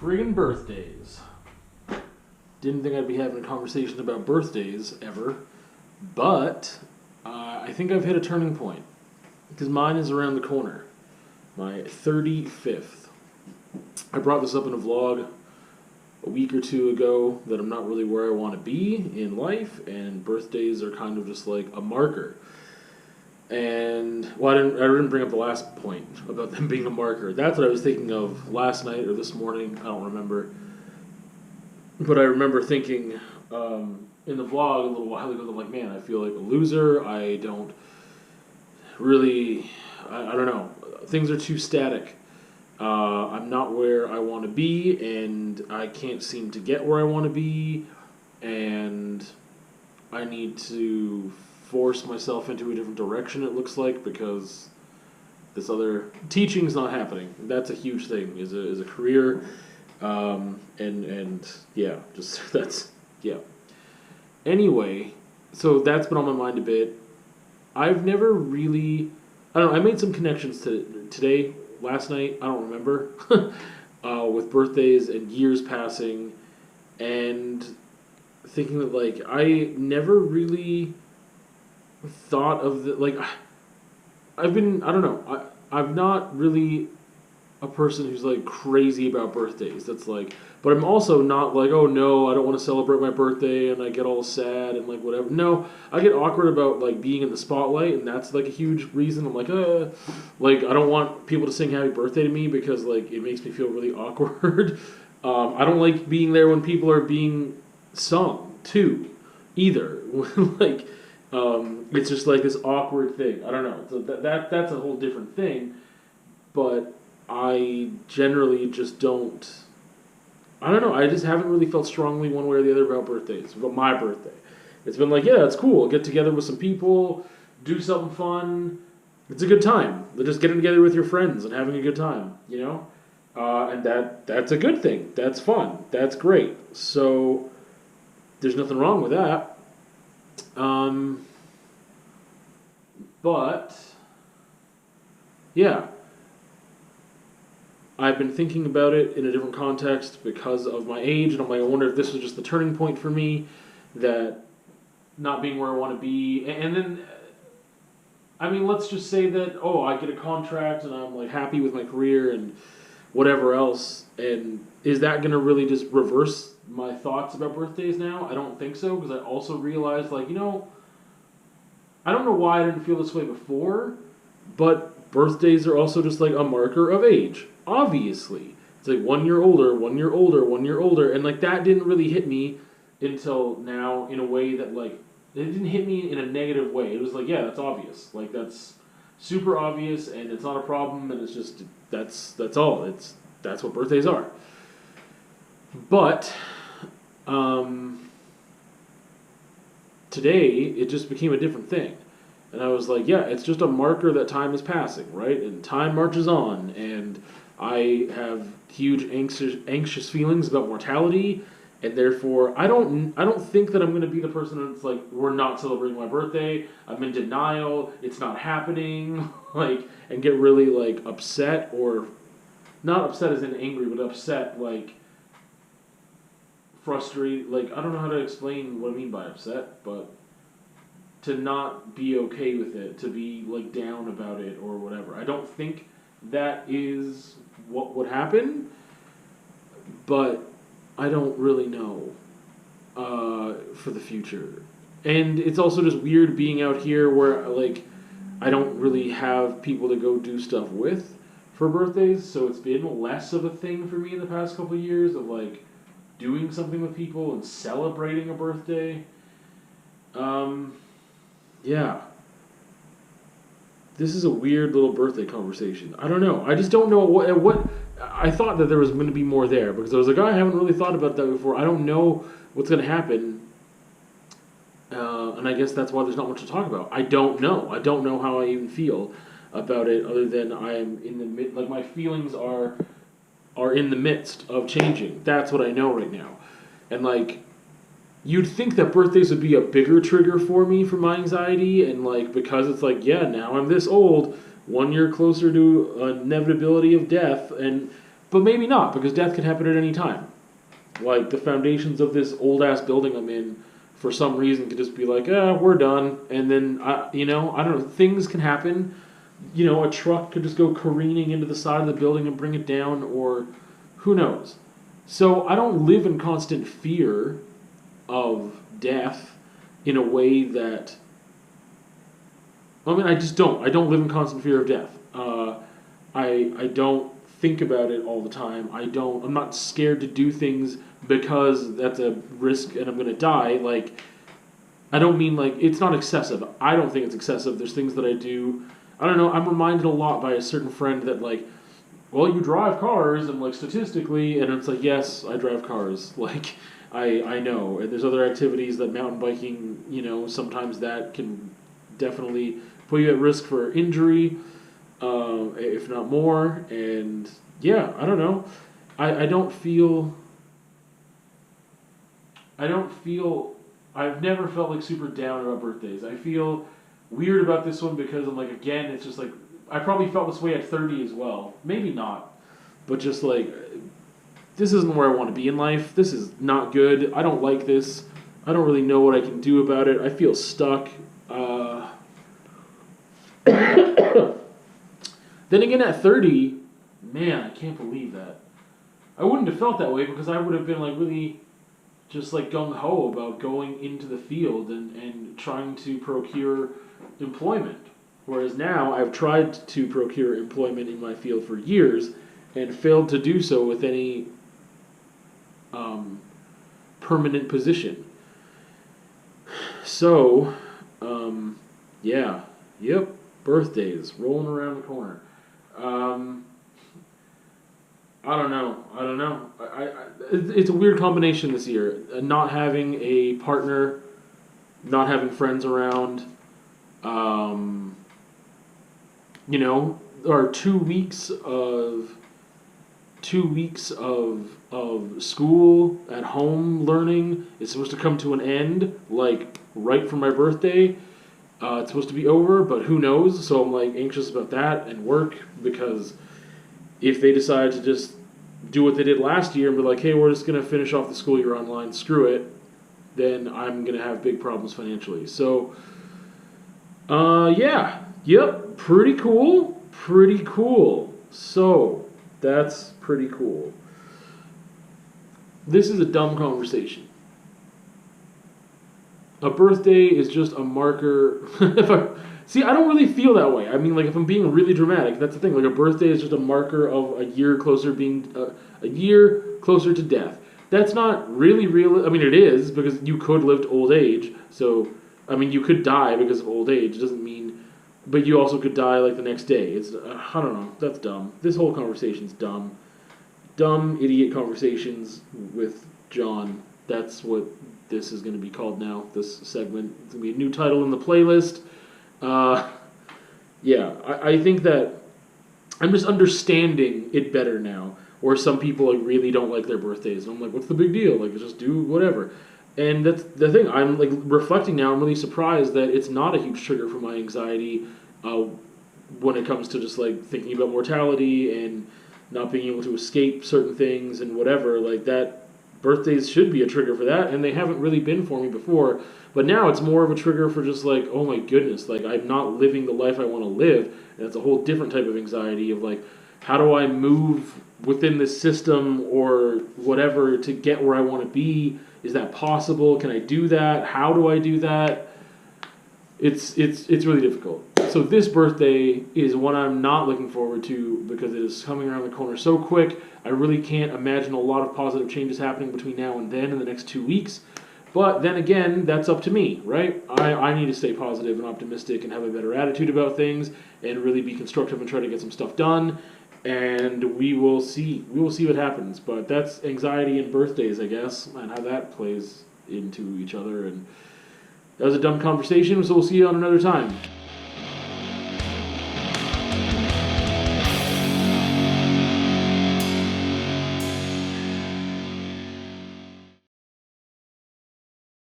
Friggin' birthdays. Didn't think I'd be having a conversation about birthdays ever, but I think I've hit a turning point because mine is around the corner. My 35th. I brought this up in a vlog a week or two ago that I'm not really where I want to be in life, and birthdays are kind of just like a marker. And well, I didn't bring up the last point about them being a marker. That's what I was thinking of last night or this morning. I don't remember. But I remember thinking in the vlog a little while ago, I'm like, man, I feel like a loser. I don't really, I don't know. Things are too static. I'm not where I want to be, and I can't seem to get where I want to be, and I need to force myself into a different direction, it looks like, because this other teaching's not happening. That's a huge thing, is a career, and yeah, just that's, yeah. Anyway, so that's been on my mind a bit. I've never really, I don't know, I made some connections today, last night, I don't remember, with birthdays and years passing, and thinking that, like, I never really thought of the, like, I don't know, I'm not really a person who's, like, crazy about birthdays. That's, like, but I'm also not, like, oh, no, I don't want to celebrate my birthday, and I get all sad and, like, whatever. No, I get awkward about, like, being in the spotlight, and that's, like, a huge reason. I'm like, I don't want people to sing happy birthday to me because, like, it makes me feel really awkward. I don't like being there when people are being sung to, either. Like, it's just, like, this awkward thing. I don't know. So that's a whole different thing, but I generally just don't, I don't know, I just haven't really felt strongly one way or the other about birthdays, about my birthday. It's been like, yeah, it's cool, get together with some people, do something fun, it's a good time. Just getting together with your friends and having a good time, you know? And that's a good thing, that's fun, that's great. So, there's nothing wrong with that. But, yeah. I've been thinking about it in a different context because of my age, and I'm like, I wonder if this was just the turning point for me, that not being where I want to be, and then, I mean, let's just say that, oh, I get a contract, and I'm, like, happy with my career, and whatever else, and is that going to really just reverse my thoughts about birthdays now? I don't think so, because I also realized, like, you know, I don't know why I didn't feel this way before, but birthdays are also just, like, a marker of age. Obviously. It's like 1 year older, 1 year older, 1 year older. And, like, that didn't really hit me until now in a way that, like, it didn't hit me in a negative way. It was like, yeah, that's obvious. Like, that's super obvious, and it's not a problem, and it's just, that's all. That's what birthdays are. But, today, it just became a different thing. And I was like, yeah, it's just a marker that time is passing, right? And time marches on, and I have huge anxious feelings about mortality, and therefore I don't think that I'm going to be the person that's like, we're not celebrating my birthday, I'm in denial, it's not happening, like, and get really, like, upset, or not upset as in angry, but upset, like, frustrated, like, I don't know how to explain what I mean by upset, but to not be okay with it, to be, like, down about it or whatever. I don't think that is what would happen, but I don't really know for the future. And it's also just weird being out here where, like, I don't really have people to go do stuff with for birthdays, so it's been less of a thing for me in the past couple of years of, like, doing something with people and celebrating a birthday. Yeah. This is a weird little birthday conversation. I don't know. I just don't know what I thought that there was going to be more there, because I was like, oh, I haven't really thought about that before. I don't know what's going to happen. And I guess that's why there's not much to talk about. I don't know. I don't know how I even feel about it, other than I'm in the like, my feelings are in the midst of changing. That's what I know right now. And, like, you'd think that birthdays would be a bigger trigger for me for my anxiety, and, like, because it's like, yeah, now I'm this old, 1 year closer to inevitability of death, and But maybe not, because death could happen at any time. Like, the foundations of this old-ass building I'm in, for some reason, could just be like, we're done. And then, I don't know, things can happen. A truck could just go careening into the side of the building and bring it down, or who knows. So I don't live in constant fear of death in a way that... I just don't. I don't live in constant fear of death. I don't think about it all the time. I'm not scared to do things because that's a risk and I'm going to die. Like, I don't mean like, it's not excessive. I don't think it's excessive. There's things that I do. I don't know. I'm reminded a lot by a certain friend that like, well, you drive cars and like statistically, and it's like, yes, I drive cars. Like, I know. And there's other activities that mountain biking, sometimes that can definitely put you at risk for injury, if not more. And yeah, I don't know. I don't feel. I've never felt like super down about birthdays. I feel weird about this one because I'm like, again, it's just like, I probably felt this way at 30 as well. Maybe not. But just like, this isn't where I want to be in life. This is not good. I don't like this. I don't really know what I can do about it. I feel stuck. Then again, at 30, man, I can't believe that. I wouldn't have felt that way because I would have been like really just like gung-ho about going into the field and trying to procure employment. Whereas now I've tried to procure employment in my field for years and failed to do so with any permanent position. So, yeah, yep, birthdays rolling around the corner. I don't know. It's a weird combination this year. Not having a partner, not having friends around. Or 2 weeks of school at home learning is supposed to come to an end, like right for my birthday. It's supposed to be over, but who knows? So I'm like anxious about that and work, because if they decide to just do what they did last year and be like, hey, we're just going to finish off the school year online, screw it, then I'm going to have big problems financially. So, yeah, yep, pretty cool. So, that's pretty cool. This is a dumb conversation. A birthday is just a marker. I don't really feel that way. I mean, like, if I'm being really dramatic, that's the thing. Like, a birthday is just a marker of a year closer to death. That's not really real. I mean, it is, because you could live to old age. So, I mean, you could die because of old age. It doesn't mean, but you also could die like the next day. It's I don't know. That's dumb. This whole conversation's dumb. Dumb idiot conversations with John. That's what this is going to be called now. This segment. It's going to be a new title in the playlist. Yeah, I think that I'm just understanding it better now. Or some people like really don't like their birthdays, and I'm like, what's the big deal? Like, just do whatever. And that's the thing. I'm like reflecting now. I'm really surprised that it's not a huge trigger for my anxiety when it comes to just like thinking about mortality and not being able to escape certain things and whatever. Like, that birthdays should be a trigger for that, and they haven't really been for me before. But now it's more of a trigger for just like, oh my goodness, like I'm not living the life I want to live. And it's a whole different type of anxiety of like, how do I move within this system or whatever to get where I want to be? Is that possible? Can I do that? How do I do that? It's really difficult. So this birthday is one I'm not looking forward to because it is coming around the corner so quick. I really can't imagine a lot of positive changes happening between now and then in the next 2 weeks. But then again, that's up to me, right? I need to stay positive and optimistic and have a better attitude about things and really be constructive and try to get some stuff done. And we will see. We will see what happens. But that's anxiety and birthdays, I guess, and how that plays into each other. And that was a dumb conversation, so we'll see you on another time.